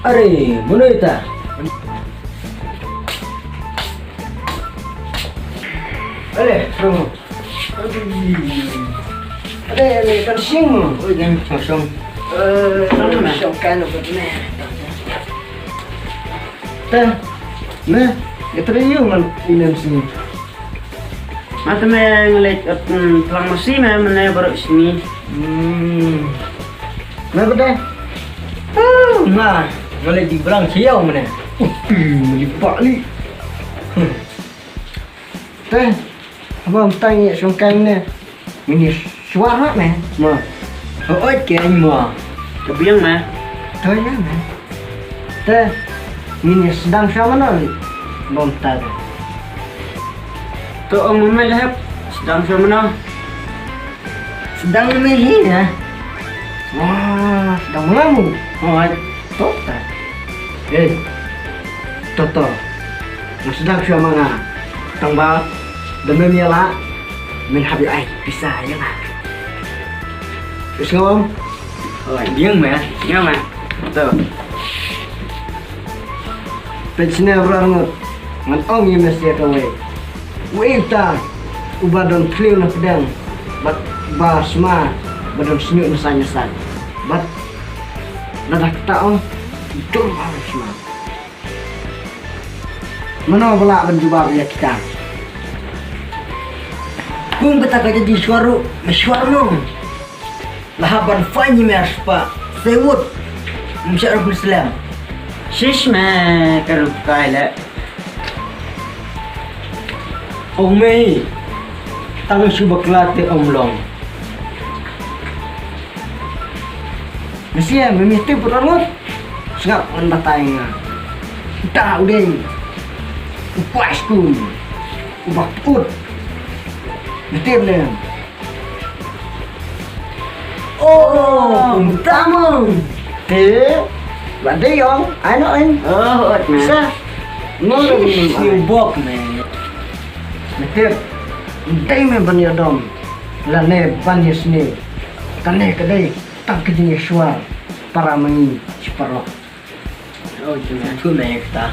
Are, mana itu? Ale, tunggu. Ada ikan sing. Oh, ikan sosong. Sosong kan apa ni? Tah, nah, itu dia man ikan sing. Mata ngeliat pelang musim mana baru sini. Nah betul. Nah, ngeliat di belang siau mana? Melipat ni. Tah, abang tanya songkang ni. Ini suara mah. Mah, Oh, kaya mah. kebiang mah. Tahu ya mah. Tah, ini sedang sama nali. Bang tanya. Tu orang mamai lah sedang sama mana? Sedang memilih ya. Wah, sedang melamu. Oh, Tota. Toto. Yang sedang sama mana? Tambah demi miala. Min habis ai bisa ya lah. Terus ngomong. oh, biang mah, biang mah. Tu. Pensina berangut. Ngan ong yang mesti kawai. Wita. Ubadon kliu na pedang. Bat basma. Badon senyuk nasa-nasa. Bat dadah ketaong. Itu harus mah. Mana pula berjubah ya kita? Kung kita kerja di suara, mesyuarno. Lahaban fanyi merspa. Sewut. Masyarakat Islam. Shish mah keruk kaya. Ông mày tăng sư bậc la te ông long Mesia mesti berangut sengap anda tanya tak udah upasku ubah put mesti benar oh tamu bạn không ai nói anh Oh, sao nó là nhiều bọc này Mesti Dai me bani adam Lane bani sini Kane kadai Tak kejini suar Para mengi Separoh oh, tu mah kita.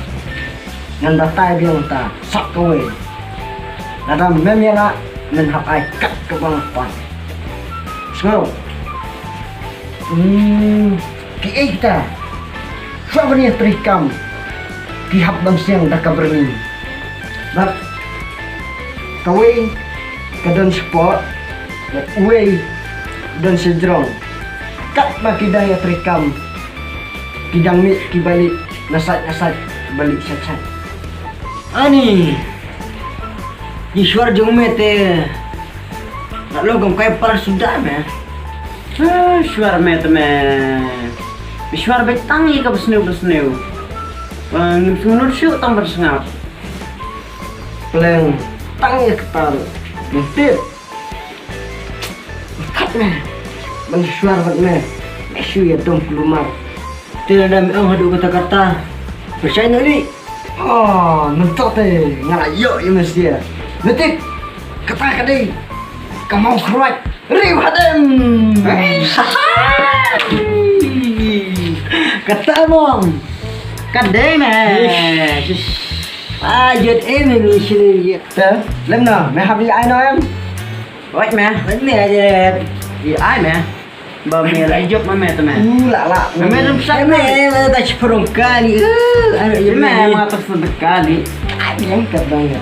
Nanda tai biang ta Sak kowe Nadam memela Menhap ai kat ke bangpan So Ki kita Suap bani terikam Ki hap bang siang dah kaberni But Kawin kadang sport, uai dan sejrong. Kat bagi daya terikam, kidang mi kibalik nasat balik sacat. Ani, Iswar jongme te, nak logam kaya para sudah me. Suara mah tu mah. Suara betang ni kau bersnew. Menurut siu tam bersengap. Peleng tangi ketar, mesti. Kat me, mensuar kat me, mesu ya dom kelumar. Tidak ada orang hadu kata-kata. Percaya ni. Oh, nentok teh, ngalayo ya mesti ya. Nanti kata kadai, kamu keruat, riu hadem. Kata mong, Kadai mah. Ayat ini ni sini tu. Lemna, meh habis ai nói em. Oi mah. Vấn đề gì? Di ai mah. Ba meh la job mah tu mah. Lạ. Meh rum sak Meh la dah seperong kali. Meh mau tersedekali. Ai yang kadang ya.